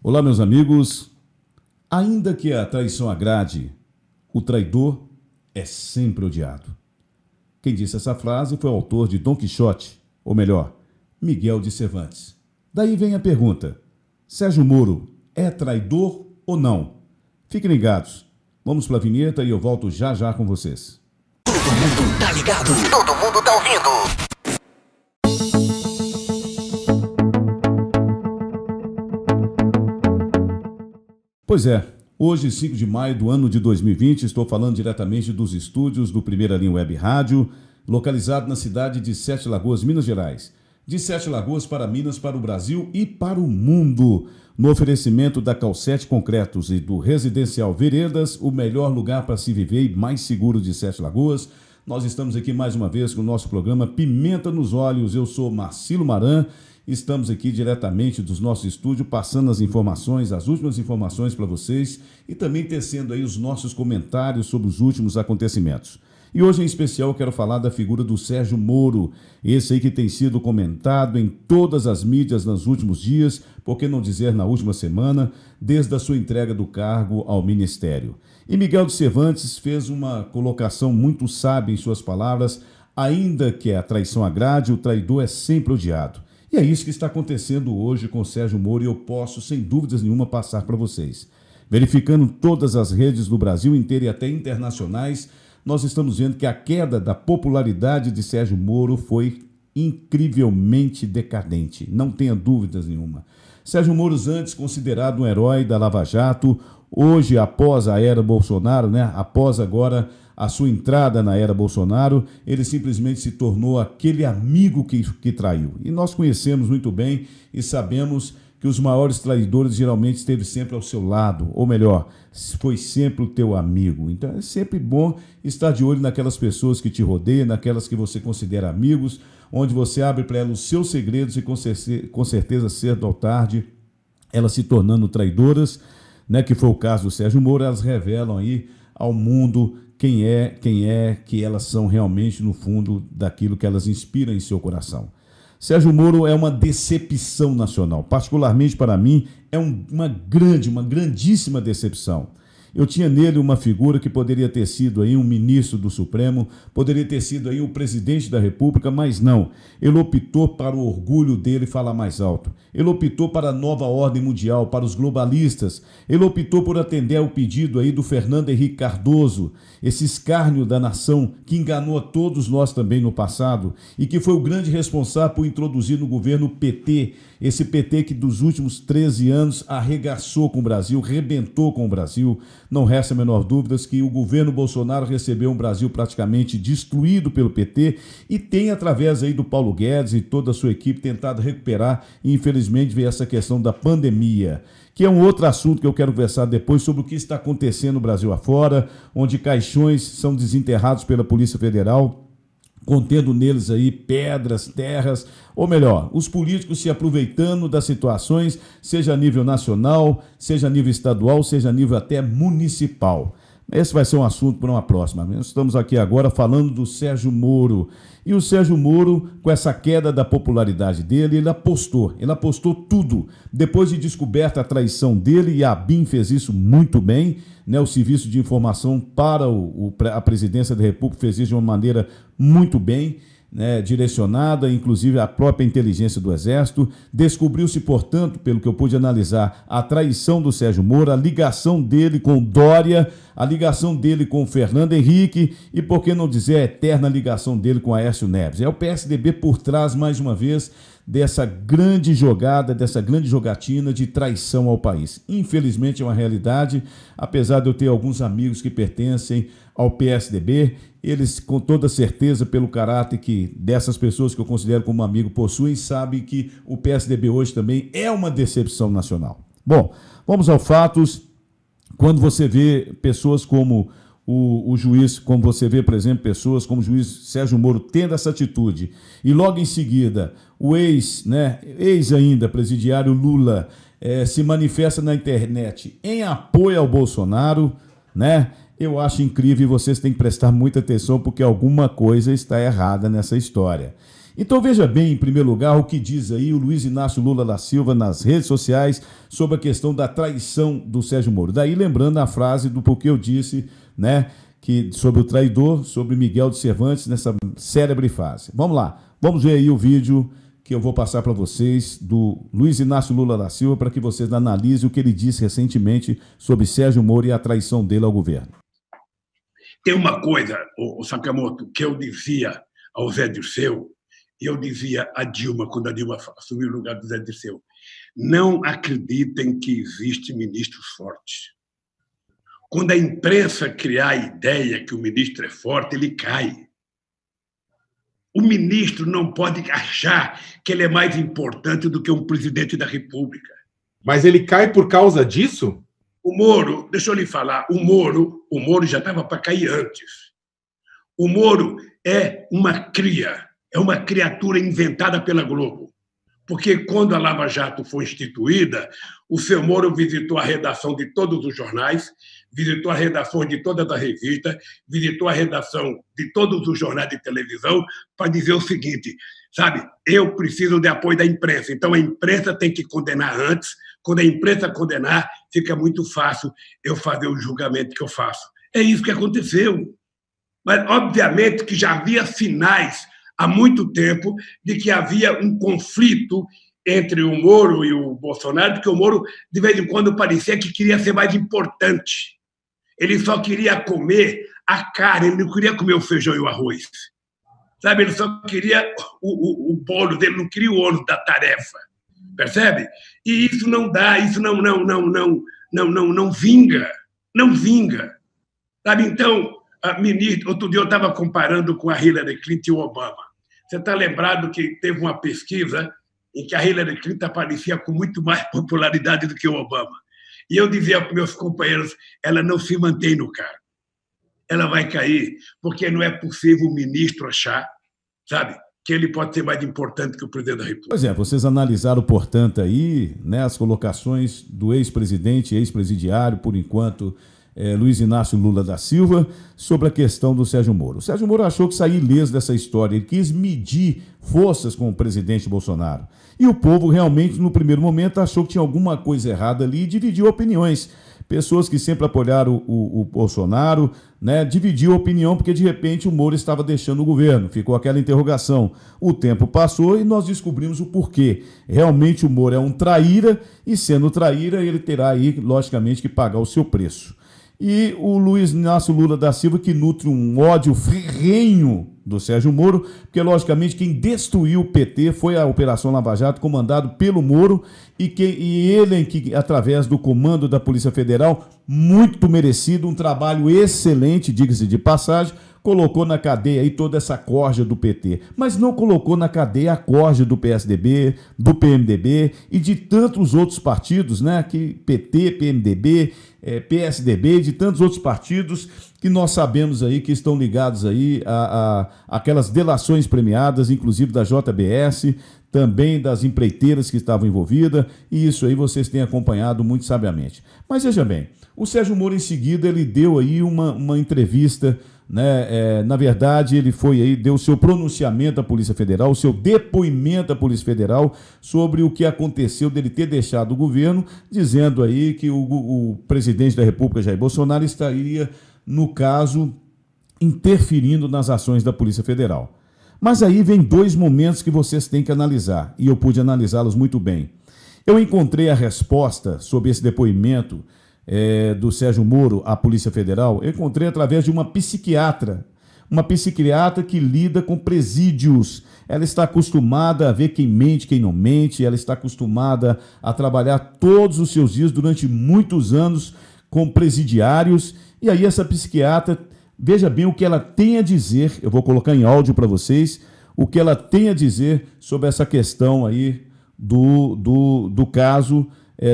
Olá, meus amigos. Ainda que a traição agrade, o traidor é sempre odiado. Quem disse essa frase foi o autor de Dom Quixote, ou melhor, Miguel de Cervantes. Daí vem a pergunta: Sérgio Moro é traidor ou não? Fiquem ligados. Vamos para a vinheta e eu volto já já com vocês. Todo mundo tá ligado. Todo mundo tá ouvindo. Pois é, hoje, 5 de maio do ano de 2020, estou falando diretamente dos estúdios do Primeira Linha Web Rádio, localizado na cidade de Sete Lagoas, Minas Gerais. De Sete Lagoas para Minas, para o Brasil e para o mundo. No oferecimento da Calcete Concretos e do Residencial Veredas, o melhor lugar para se viver e mais seguro de Sete Lagoas. Nós estamos aqui mais uma vez com o nosso programa Pimenta nos Olhos. Eu sou Marcilo Maran. Estamos aqui diretamente dos nossos estúdios, passando as informações, as últimas informações para vocês e também tecendo aí os nossos comentários sobre os últimos acontecimentos. E hoje, em especial, eu quero falar da figura do Sérgio Moro, esse aí que tem sido comentado em todas as mídias nos últimos dias, por que não dizer na última semana, desde a sua entrega do cargo ao Ministério. E Miguel de Cervantes fez uma colocação muito sábia em suas palavras: ainda que a traição agrade, o traidor é sempre odiado. E é isso que está acontecendo hoje com o Sérgio Moro e eu posso, sem dúvidas nenhuma, passar para vocês. Verificando todas as redes do Brasil inteiro e até internacionais, nós estamos vendo que a queda da popularidade de Sérgio Moro foi incrivelmente decadente, não tenha dúvidas nenhuma. Sérgio Moro, antes considerado um herói da Lava Jato, hoje, após a era Bolsonaro, após agora a sua entrada na era Bolsonaro, ele simplesmente se tornou aquele amigo que traiu. E nós conhecemos muito bem e sabemos que os maiores traidores geralmente esteve sempre ao seu lado, ou melhor, foi sempre o teu amigo. Então é sempre bom estar de olho naquelas pessoas que te rodeiam, naquelas que você considera amigos, onde você abre para elas os seus segredos e com certeza cedo ou tarde, elas se tornando traidoras, que foi o caso do Sérgio Moro, elas revelam aí ao mundo quem é que elas são realmente no fundo daquilo que elas inspiram em seu coração. Sérgio Moro é uma decepção nacional, particularmente para mim é uma grandíssima decepção. Eu tinha nele uma figura que poderia ter sido aí um ministro do Supremo, poderia ter sido aí o presidente da República, mas não. Ele optou para o orgulho dele falar mais alto. Ele optou para a nova ordem mundial, para os globalistas. Ele optou por atender ao pedido aí do Fernando Henrique Cardoso, esse escárnio da nação que enganou a todos nós também no passado e que foi o grande responsável por introduzir no governo o PT, esse PT que dos últimos 13 anos arregaçou com o Brasil, rebentou com o Brasil. Não resta a menor dúvida que o governo Bolsonaro recebeu um Brasil praticamente destruído pelo PT e tem, através aí do Paulo Guedes e toda a sua equipe, tentado recuperar e, infelizmente, veio essa questão da pandemia, que é um outro assunto que eu quero conversar depois sobre o que está acontecendo no Brasil afora, onde caixões são desenterrados pela Polícia Federal, contendo neles aí pedras, terras, ou melhor, os políticos se aproveitando das situações, seja a nível nacional, seja a nível estadual, seja a nível até municipal. Esse vai ser um assunto para uma próxima. Nós estamos aqui agora falando do Sérgio Moro. E o Sérgio Moro, com essa queda da popularidade dele, ele apostou tudo. Depois de descoberta a traição dele, e a ABIN fez isso muito bem, o Serviço de Informação para a Presidência da República fez isso de uma maneira muito bem, direcionada, inclusive a própria inteligência do Exército. Descobriu-se, portanto, pelo que eu pude analisar, a traição do Sérgio Moro, a ligação dele com Dória, a ligação dele com Fernando Henrique e, por que não dizer, a eterna ligação dele com Aécio Neves. É o PSDB por trás, mais uma vez, dessa grande jogada, dessa grande jogatina de traição ao país. Infelizmente é uma realidade, apesar de eu ter alguns amigos que pertencem ao PSDB, eles com toda certeza, pelo caráter que dessas pessoas que eu considero como amigo possuem, sabem que o PSDB hoje também é uma decepção nacional. Bom, vamos aos fatos. Quando você vê pessoas como o juiz, como você vê, por exemplo, pessoas como o juiz Sérgio Moro tendo essa atitude, e logo em seguida o ex ainda presidiário Lula se manifesta na internet em apoio ao Bolsonaro, eu acho incrível e vocês têm que prestar muita atenção porque alguma coisa está errada nessa história. Então veja bem, em primeiro lugar, o que diz aí o Luiz Inácio Lula da Silva nas redes sociais sobre a questão da traição do Sérgio Moro. Daí lembrando a frase do porquê eu disse, né, que sobre o traidor, sobre Miguel de Cervantes, nessa célebre fase. Vamos lá, vamos ver aí o vídeo que eu vou passar para vocês do Luiz Inácio Lula da Silva para que vocês analisem o que ele disse recentemente sobre Sérgio Moro e a traição dele ao governo. Tem uma coisa, o Sakamoto, que eu dizia ao Zé Dirceu, e eu dizia a Dilma, quando a Dilma assumiu o lugar do Zé Dirceu: não acreditem que existem ministros fortes. Quando a imprensa criar a ideia que o ministro é forte, ele cai. O ministro não pode achar que ele é mais importante do que um presidente da República. Mas ele cai por causa disso? O Moro, deixa eu lhe falar, o Moro já estava para cair antes. O Moro é uma cria, é uma criatura inventada pela Globo. Porque quando a Lava Jato foi instituída, o seu Moro visitou a redação de todos os jornais, visitou a redação de todas as revistas, visitou a redação de todos os jornais de televisão para dizer o seguinte, sabe, eu preciso de apoio da imprensa, então a imprensa tem que condenar antes, quando a imprensa condenar, fica muito fácil eu fazer o julgamento que eu faço. É isso que aconteceu. Mas, obviamente, que já havia sinais há muito tempo de que havia um conflito entre o Moro e o Bolsonaro, porque o Moro, de vez em quando, parecia que queria ser mais importante. Ele só queria comer a carne, ele não queria comer o feijão e o arroz. Sabe, ele só queria o bolo dele, não queria o ônus da tarefa. Percebe? E isso não dá, isso não vinga. Não vinga. Sabe, então, outro dia eu estava comparando com a Hillary Clinton e o Obama. Você está lembrado que teve uma pesquisa em que a Hillary Clinton aparecia com muito mais popularidade do que o Obama. E eu dizia para meus companheiros, ela não se mantém no cargo. Ela vai cair, porque não é possível o ministro achar, sabe, que ele pode ser mais importante que o presidente da República. Pois é, vocês analisaram, portanto, aí, né, as colocações do ex-presidente, ex-presidiário, por enquanto, Luiz Inácio Lula da Silva, sobre a questão do Sérgio Moro. O Sérgio Moro achou que saiu ileso dessa história, ele quis medir forças com o presidente Bolsonaro. E o povo realmente, no primeiro momento, achou que tinha alguma coisa errada ali e dividiu opiniões. Pessoas que sempre apoiaram o Bolsonaro, né, dividiu a opinião porque, de repente, o Moro estava deixando o governo. Ficou aquela interrogação. O tempo passou e nós descobrimos o porquê. Realmente o Moro é um traíra e, sendo traíra, ele terá aí, logicamente, que pagar o seu preço. E o Luiz Inácio Lula da Silva, que nutre um ódio ferrenho do Sérgio Moro, porque, logicamente, quem destruiu o PT foi a Operação Lava Jato, comandado pelo Moro, e ele, que, através do comando da Polícia Federal, muito merecido, um trabalho excelente, diga-se de passagem, colocou na cadeia aí toda essa corja do PT, mas não colocou na cadeia a corja do PSDB, do PMDB e de tantos outros partidos, né, que PT, PMDB, PSDB, de tantos outros partidos que nós sabemos aí que estão ligados aí a aquelas delações premiadas, inclusive da JBS, também das empreiteiras que estavam envolvidas, e isso aí vocês têm acompanhado muito sabiamente. Mas veja bem, o Sérgio Moro em seguida ele deu aí uma entrevista, né? Na verdade, ele foi aí, deu o seu pronunciamento à Polícia Federal, o seu depoimento à Polícia Federal sobre o que aconteceu dele ter deixado o governo, dizendo aí que o presidente da República, Jair Bolsonaro, estaria, no caso, interferindo nas ações da Polícia Federal. Mas aí vem dois momentos que vocês têm que analisar, e eu pude analisá-los muito bem. Eu encontrei a resposta sobre esse depoimento do Sérgio Moro à Polícia Federal, eu encontrei através de uma psiquiatra que lida com presídios. Ela está acostumada a ver quem mente, quem não mente, ela está acostumada a trabalhar todos os seus dias durante muitos anos com presidiários, e aí essa psiquiatra, veja bem o que ela tem a dizer, eu vou colocar em áudio para vocês, o que ela tem a dizer sobre essa questão aí do caso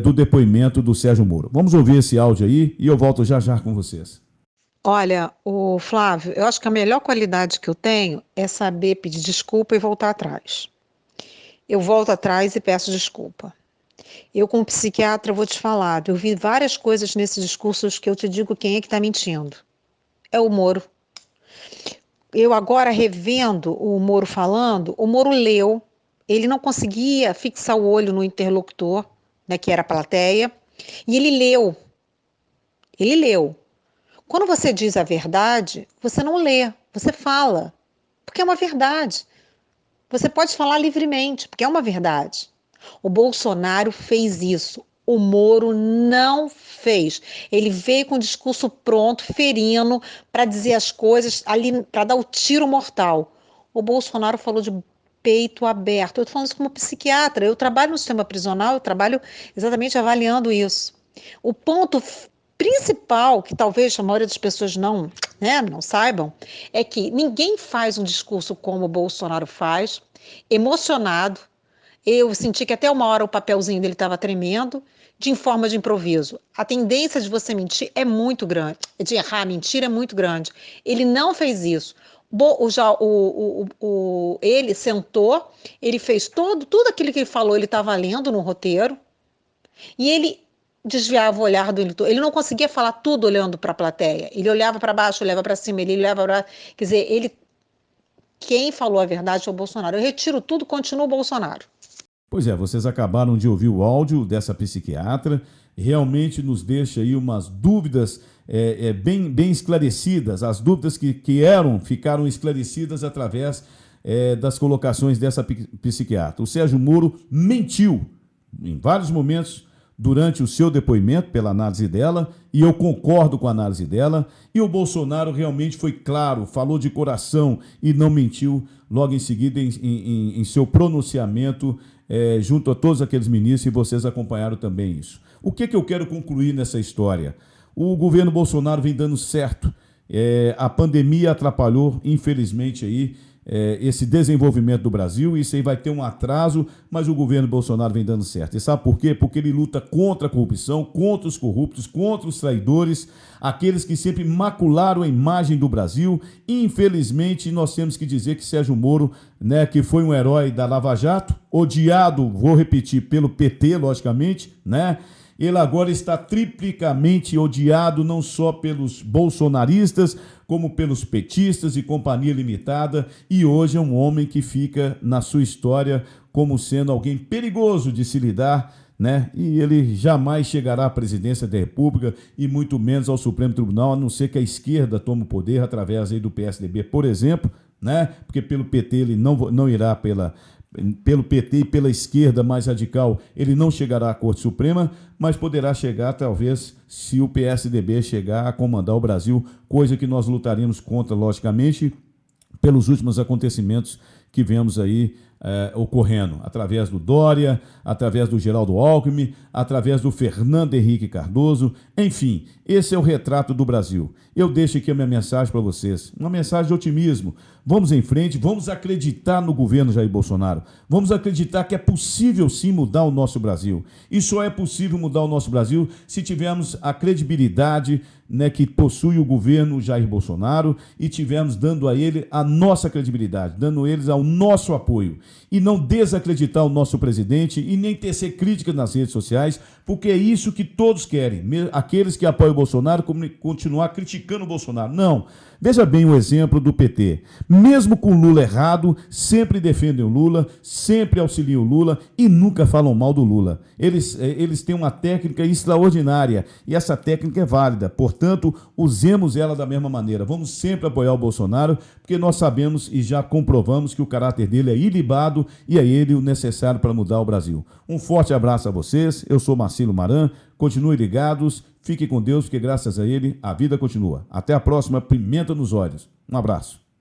do depoimento do Sérgio Moro. Vamos ouvir esse áudio aí e eu volto já já com vocês. Olha, o Flávio, eu acho que a melhor qualidade que eu tenho é saber pedir desculpa e voltar atrás. Eu volto atrás e peço desculpa. Eu, como psiquiatra, vou te falar, eu vi várias coisas nesses discursos que eu te digo quem é que está mentindo. É o Moro. eu agora revendo o Moro falando, o Moro leu, ele não conseguia fixar o olho no interlocutor, né, que era a plateia, e ele leu. Ele leu. Quando você diz a verdade, você não lê, você fala, porque é uma verdade. Você pode falar livremente, porque é uma verdade. O Bolsonaro fez isso. O Moro não fez. Ele veio com o discurso pronto, ferino, para dizer as coisas ali, para dar o tiro mortal. O Bolsonaro falou de peito aberto. Eu estou falando isso como psiquiatra. Eu trabalho no sistema prisional, eu trabalho exatamente avaliando isso. O ponto principal, que talvez a maioria das pessoas não saibam, é que ninguém faz um discurso como o Bolsonaro faz, emocionado. Eu senti que até uma hora o papelzinho dele estava tremendo, de forma de improviso. A tendência de você mentir é muito grande, de errar, mentir é muito grande. Ele não fez isso. Ele sentou, ele fez tudo aquilo que ele falou, ele estava lendo no roteiro, e ele desviava o olhar do eleitor. Ele não conseguia falar tudo olhando para a plateia. Ele olhava para baixo, olhava para cima, ele olhava para... Quer dizer, quem falou a verdade foi o Bolsonaro. Eu retiro tudo, continua o Bolsonaro. Pois é, vocês acabaram de ouvir o áudio dessa psiquiatra, realmente nos deixa aí umas dúvidas bem esclarecidas, as dúvidas que ficaram esclarecidas através das colocações dessa psiquiatra. O Sérgio Moro mentiu em vários momentos durante o seu depoimento, pela análise dela, e eu concordo com a análise dela, e o Bolsonaro realmente foi claro, falou de coração e não mentiu logo em seguida em seu pronunciamento junto a todos aqueles ministros, e vocês acompanharam também isso. O que eu quero concluir nessa história? O governo Bolsonaro vem dando certo, a pandemia atrapalhou, infelizmente, aí, esse desenvolvimento do Brasil, isso aí vai ter um atraso, mas o governo Bolsonaro vem dando certo. E sabe por quê? Porque ele luta contra a corrupção, contra os corruptos, contra os traidores, aqueles que sempre macularam a imagem do Brasil. Infelizmente, nós temos que dizer que Sérgio Moro, né, que foi um herói da Lava Jato, odiado, vou repetir, pelo PT, logicamente, né? Ele agora está triplicamente odiado não só pelos bolsonaristas, como pelos petistas e companhia limitada, e hoje é um homem que fica na sua história como sendo alguém perigoso de se lidar, né? E ele jamais chegará à presidência da República e muito menos ao Supremo Tribunal, a não ser que a esquerda tome o poder através aí do PSDB, por exemplo, né? Porque pelo PT ele não irá pelo PT e pela esquerda mais radical, ele não chegará à Corte Suprema, mas poderá chegar, talvez, se o PSDB chegar a comandar o Brasil, coisa que nós lutaremos contra, logicamente, pelos últimos acontecimentos que vemos aí ocorrendo, através do Dória, através do Geraldo Alckmin, através do Fernando Henrique Cardoso, enfim, esse é o retrato do Brasil. Eu deixo aqui a minha mensagem para vocês, uma mensagem de otimismo. Vamos em frente, vamos acreditar no governo Jair Bolsonaro, vamos acreditar que é possível sim mudar o nosso Brasil. E só é possível mudar o nosso Brasil se tivermos a credibilidade, né, que possui o governo Jair Bolsonaro e tivermos dando a ele a nossa credibilidade, dando a eles ao nosso apoio. E não desacreditar o nosso presidente e nem tecer críticas nas redes sociais, porque é isso que todos querem. Aqueles que apoiam o Bolsonaro continuar criticando o Bolsonaro. Não. Veja bem o exemplo do PT. Mesmo com o Lula errado, sempre defendem o Lula, sempre auxiliam o Lula e nunca falam mal do Lula. Eles têm uma técnica extraordinária e essa técnica é válida. Portanto, usemos ela da mesma maneira. Vamos sempre apoiar o Bolsonaro, porque nós sabemos e já comprovamos que o caráter dele é ilibado e é ele o necessário para mudar o Brasil. Um forte abraço a vocês. Eu sou Marcelo Maran. Continuem ligados. Fiquem com Deus, porque graças a ele a vida continua. Até a próxima. Pimenta nos olhos. Um abraço.